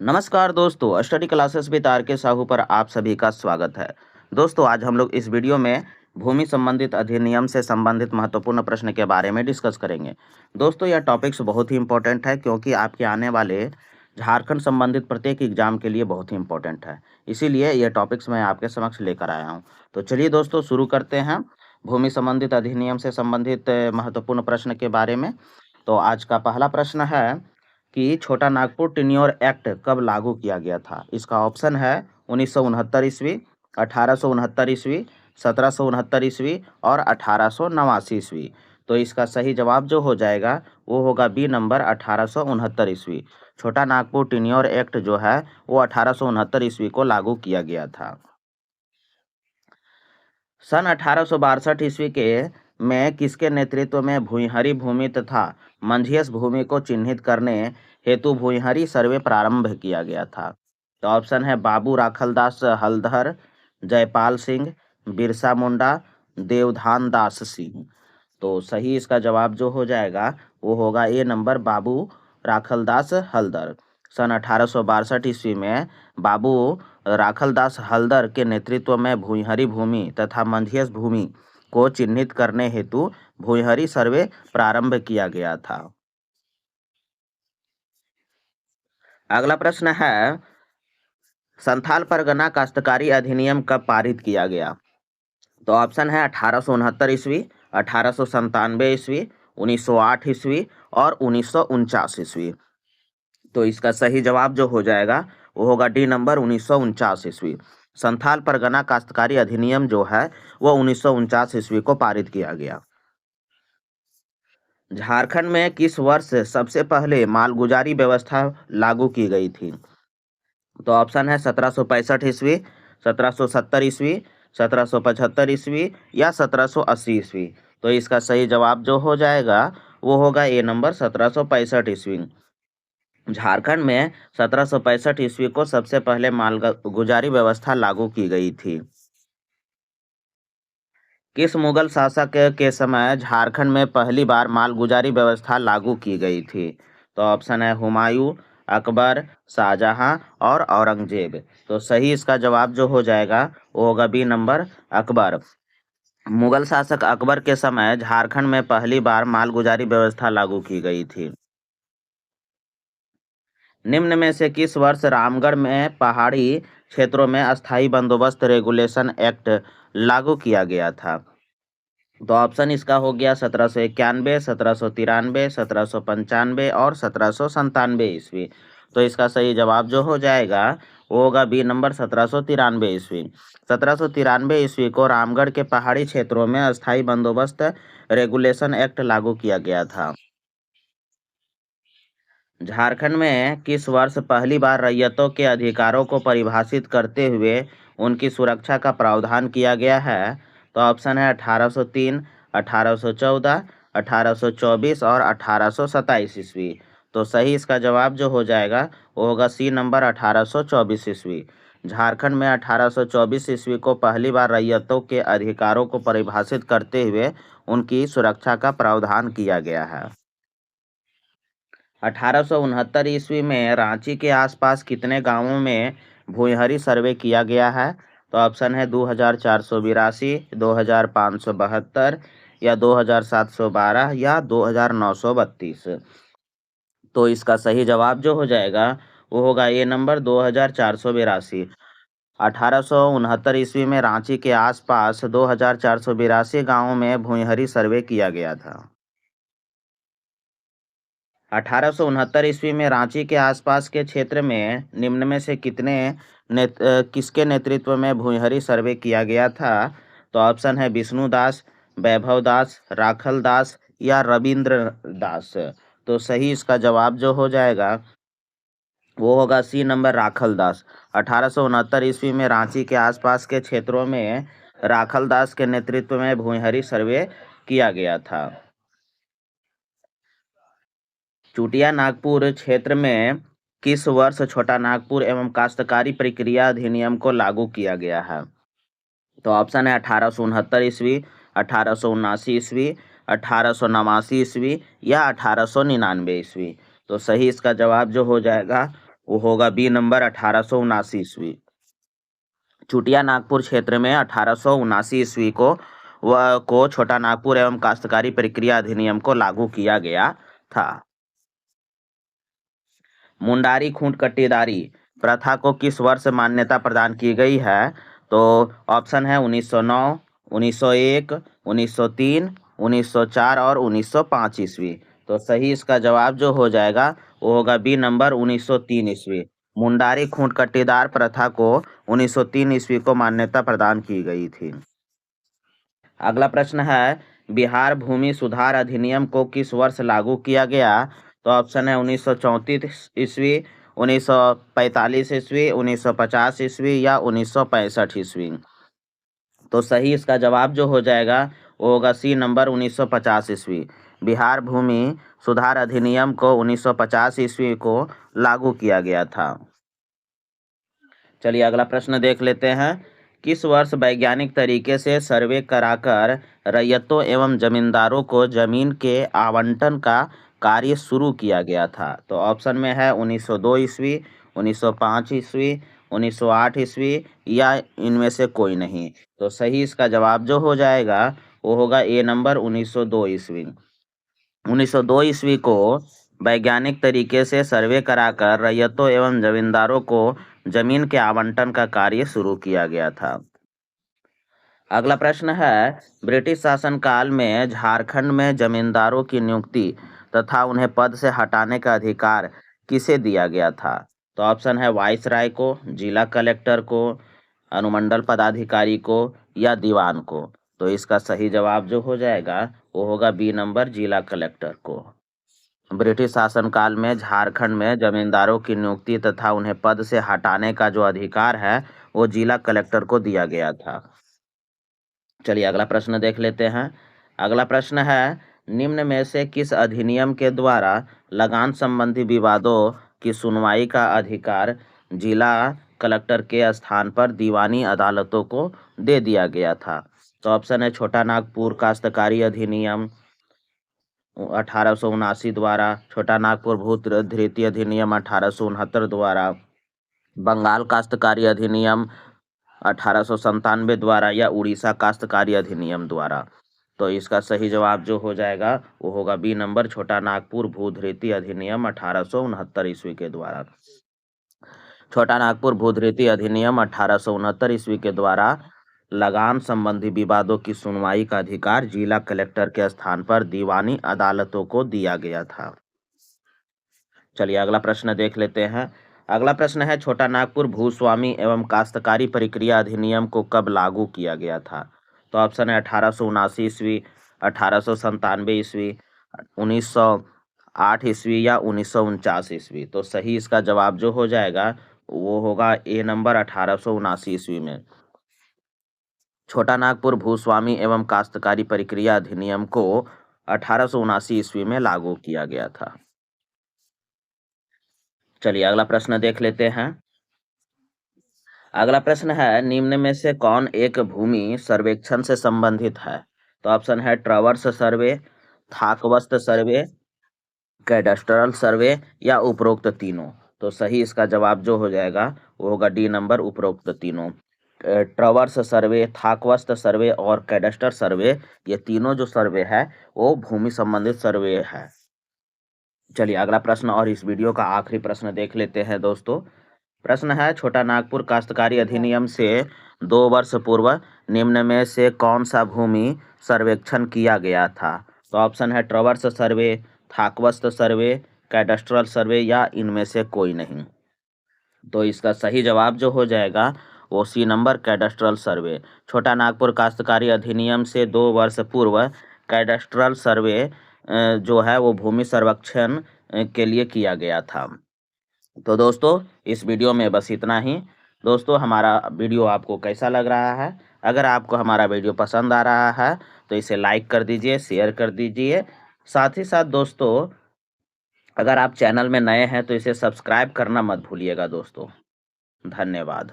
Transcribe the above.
नमस्कार दोस्तों, study classes with are के साहू पर आप सभी का स्वागत है। दोस्तों, आज हम लोग इस वीडियो में भूमि संबंधित अधिनियम से संबंधित महत्वपूर्ण प्रश्न के बारे में डिस्कस करेंगे। दोस्तों, यह टॉपिक्स बहुत ही इंपॉर्टेंट है क्योंकि आपके आने वाले झारखंड संबंधित प्रत्येक एग्जाम के लिए बहुत ही इंपॉर्टेंट है। इसीलिए यह टॉपिक्स मैं आपके समक्ष लेकर आया हूँ। तो चलिए दोस्तों, शुरू करते हैं भूमि संबंधित अधिनियम से संबंधित महत्वपूर्ण प्रश्न के बारे में। तो आज का पहला प्रश्न है कि छोटा नागपुर टेन्योर एक्ट कब लागू किया गया था। इसका ऑप्शन है 1969 ईस्वी, 1869 ईस्वी, 1769 ईस्वी और 1889 ईस्वी। तो इसका सही जवाब जो हो जाएगा वो होगा बी नंबर 1869 ईस्वी। छोटा नागपुर टेन्योर एक्ट जो है वो 1869 ईस्वी को लागू किया गया था। सन 1862 ईस्वी के में किसके नेतृत्व में भूईहरी भूमि तथा मंझियस भूमि को चिन्हित करने हेतु भूईहरी सर्वे प्रारंभ किया गया था। तो ऑप्शन है बाबू राखलदास हल्दर, जयपाल सिंह, बिरसा मुंडा, देवधान दास सिंह। तो सही इसका जवाब जो हो जाएगा वो होगा ए नंबर बाबू राखलदास हल्दर। सन 1862 ईस्वी में बाबू राखलदास हल्दर के नेतृत्व में भूईहरी भूमि तथा मंझियस भूमि को चिन्हित करने हेतु भूईहरी सर्वे प्रारंभ किया गया था। अगला प्रश्न है, संथाल परगना काश्तकारी अधिनियम कब पारित किया गया। तो ऑप्शन है 1869 ईस्वी, 1897 ईस्वी, 1908 ईस्वी और 1949 ईस्वी। तो इसका सही जवाब जो हो जाएगा वो होगा डी नंबर 1949 ईस्वी। संथाल परगना काश्तकारी अधिनियम जो है वो 1949 ईस्वी को पारित किया गया। झारखंड में किस वर्ष सबसे पहले मालगुजारी व्यवस्था लागू की गई थी। तो ऑप्शन है 1765 ईस्वी, 1770 ईस्वी, 1775 ईस्वी या 1780 ईस्वी। तो इसका सही जवाब जो हो जाएगा वो होगा ए नंबर 1765 ईस्वी। झारखंड में 1765 ईस्वी को सबसे पहले मालगुजारी व्यवस्था लागू की गई थी। किस मुगल शासक के समय झारखंड में पहली बार मालगुजारी व्यवस्था लागू की गई थी। तो ऑप्शन है हुमायूं, अकबर, शाहजहां और औरंगजेब। तो सही इसका जवाब जो हो जाएगा वो होगा बी नंबर अकबर। मुगल शासक अकबर के समय झारखंड में पहली बार मालगुजारी व्यवस्था लागू की गई थी। निम्न में से किस वर्ष रामगढ़ में पहाड़ी क्षेत्रों में अस्थायी बंदोबस्त रेगुलेशन एक्ट लागू किया गया था। तो ऑप्शन इसका हो गया 1791, 1793, 1795 और 1797 ईस्वी। तो इसका सही जवाब जो हो जाएगा वो होगा बी नंबर 1793 ईस्वी। 1793 ईस्वी को रामगढ़ के पहाड़ी क्षेत्रों में अस्थायी बंदोबस्त रेगुलेशन एक्ट लागू किया गया था। झारखंड में किस वर्ष पहली बार रैयतों के अधिकारों को परिभाषित करते हुए उनकी सुरक्षा का प्रावधान किया गया है। तो ऑप्शन है 1803, 1814, 1824 और 1827 ईस्वी। तो सही इसका जवाब जो हो जाएगा वो होगा सी नंबर 1824 ईस्वी। झारखंड में 1824 ईस्वी को पहली बार रैयतों के अधिकारों को परिभाषित करते हुए उनकी सुरक्षा का प्रावधान किया गया है। 1869 ईस्वी में रांची के आसपास कितने गांवों में भूईहरी सर्वे किया गया है। तो ऑप्शन है 2482, 2572 या 2712 या 2932। तो इसका सही जवाब जो हो जाएगा वो होगा ये नंबर 2482। 1869 ईस्वी में रांची के आसपास 2482 गांवों में भूईहरी सर्वे किया गया था। 1869 ईस्वी में रांची के आसपास के क्षेत्र में निम्न में से किसके नेतृत्व में भूईहरी सर्वे किया गया था। तो ऑप्शन है विष्णु दास, वैभव दास, राखल दास या रविंद्र दास। तो सही इसका जवाब जो हो जाएगा वो होगा सी नंबर राखल दास। 1869 ईस्वी में रांची के आसपास के क्षेत्रों में राखल दास के नेतृत्व में भूईहरी सर्वे किया गया था। चुटिया नागपुर क्षेत्र में किस वर्ष छोटा नागपुर एवं काश्तकारी प्रक्रिया अधिनियम को लागू किया गया है। तो ऑप्शन है 1869 ईस्वी, 1879 ईस्वी, 1889 ईस्वी या 1899 ईस्वी। तो सही इसका जवाब जो हो जाएगा वो होगा बी नंबर 1879 ईस्वी। चुटिया नागपुर क्षेत्र में 1879 ईस्वी को छोटा नागपुर एवं काश्तकारी प्रक्रिया अधिनियम को लागू किया गया था। मुंडारी खूंट कट्टीदारी प्रथा को किस वर्ष मान्यता प्रदान की गई है? तो ऑप्शन है 1909, 1901, 1903, 1904 और 1905 ईस्वी। तो सही इसका जवाब जो हो जाएगा वो होगा बी नंबर 1903 ईस्वी। मुंडारी खूंट कट्टीदार प्रथा को 1903 ईस्वी को मान्यता प्रदान की गई थी। अगला प्रश्न है बिहार भूमि सुधार अधिनियम को किस वर्ष लागू किया गया? तो ऑप्शन है 1934 ईस्वी, 1945 ईस्वी, 1950 ईस्वी या 1965 ईस्वी। तो सही इसका जवाब जो हो जाएगा वो होगा सी नंबर 1950 ईस्वी। बिहार भूमि सुधार अधिनियम को 1950 ईस्वी को लागू किया गया था। चलिए अगला प्रश्न देख लेते हैं। किस वर्ष वैज्ञानिक तरीके से सर्वे कराकर रैयतों एवं जमींदारों को जमीन के आवंटन का कार्य शुरू किया गया था? तो ऑप्शन में है 1902 ईस्वी, 1905 ईस्वी, 1908 ईस्वी या इनमें से कोई नहीं। तो सही इसका जवाब जो हो जाएगा वो होगा ए नंबर 1902 ईस्वी। 1902 ईस्वी को वैज्ञानिक तरीके से सर्वे कराकर रैयतों एवं जमींदारों को जमीन के आवंटन का कार्य शुरू किया गया था। अगला प्रश्न है ब्रिटिश शासनकाल में झारखंड में जमींदारों की नियुक्ति तथा उन्हें पद से हटाने का अधिकार किसे दिया गया था? तो ऑप्शन है वाइसराय को, जिला कलेक्टर को, अनुमंडल पदाधिकारी को या दीवान को। तो इसका सही जवाब जो हो जाएगा वो होगा बी नंबर जिला कलेक्टर को। ब्रिटिश शासनकाल में झारखंड में जमींदारों की नियुक्ति तथा उन्हें पद से हटाने का जो अधिकार है वो जिला कलेक्टर को दिया गया था। चलिए अगला प्रश्न देख लेते हैं। अगला प्रश्न है निम्न में से किस अधिनियम के द्वारा लगान संबंधी विवादों की सुनवाई का अधिकार जिला कलेक्टर के स्थान पर दीवानी अदालतों को दे दिया गया था? तो ऑप्शन है छोटा नागपुर काश्तकारी अधिनियम 1879 द्वारा, छोटा नागपुर भू धृति अधिनियम 1869 द्वारा, बंगाल काश्तकारी अधिनियम 1897 द्वारा या उड़ीसा काश्तकारी अधिनियम द्वारा। तो इसका सही जवाब जो हो जाएगा वो होगा बी नंबर छोटा नागपुर भू धृति अधिनियम 1869 ईस्वी के द्वारा। छोटा नागपुर भू धृति अधिनियम 1869 ईस्वी के द्वारा लगान संबंधी विवादों की सुनवाई का अधिकार जिला कलेक्टर के स्थान पर दीवानी अदालतों को दिया गया था। चलिए अगला प्रश्न देख लेते हैं। अगला प्रश्न है छोटा नागपुर भूस्वामी एवं काश्तकारी प्रक्रिया अधिनियम को कब लागू किया गया था? तो ऑप्शन है 1879 ईस्वी, 1897 ईस्वी, 1908 ईस्वी या 1949 ईस्वी। तो सही इसका जवाब जो हो जाएगा वो होगा ए नंबर 1879 ईस्वी में। छोटा नागपुर भूस्वामी एवं काश्तकारी प्रक्रिया अधिनियम को 1879 ईस्वी में लागू किया गया था। चलिए अगला प्रश्न देख लेते हैं। अगला प्रश्न है निम्न में से कौन एक भूमि सर्वेक्षण से संबंधित है? तो ऑप्शन है ट्रैवर्स सर्वे, थाकवस्त सर्वे, कैडस्ट्रल सर्वे या उपरोक्त तीनों। तो सही इसका जवाब जो हो जाएगा वो होगा डी नंबर उपरोक्त तीनों। ट्रैवर्स सर्वे, थाकवस्त सर्वे और कैडस्टर सर्वे ये तीनों जो सर्वे है वो भूमि संबंधित सर्वे है। चलिए अगला प्रश्न और इस वीडियो का आखिरी प्रश्न देख लेते हैं दोस्तों। प्रश्न है छोटा नागपुर काश्तकारी अधिनियम से 2 वर्ष पूर्व निम्न में से कौन सा भूमि सर्वेक्षण किया गया था? तो ऑप्शन है ट्रैवर्स सर्वे, थाकवस्त सर्वे, कैडस्ट्रल सर्वे या इनमें से कोई नहीं। तो इसका सही जवाब जो हो जाएगा वो सी नंबर कैडस्ट्रल सर्वे। छोटा नागपुर काश्तकारी अधिनियम से 2 वर्ष पूर्व कैडस्ट्रल सर्वे जो है वो भूमि सर्वेक्षण के लिए किया गया था। तो दोस्तों इस वीडियो में बस इतना ही। दोस्तों हमारा वीडियो आपको कैसा लग रहा है? अगर आपको हमारा वीडियो पसंद आ रहा है तो इसे लाइक कर दीजिए, शेयर कर दीजिए। साथ ही साथ दोस्तों अगर आप चैनल में नए हैं तो इसे सब्सक्राइब करना मत भूलिएगा दोस्तों। धन्यवाद।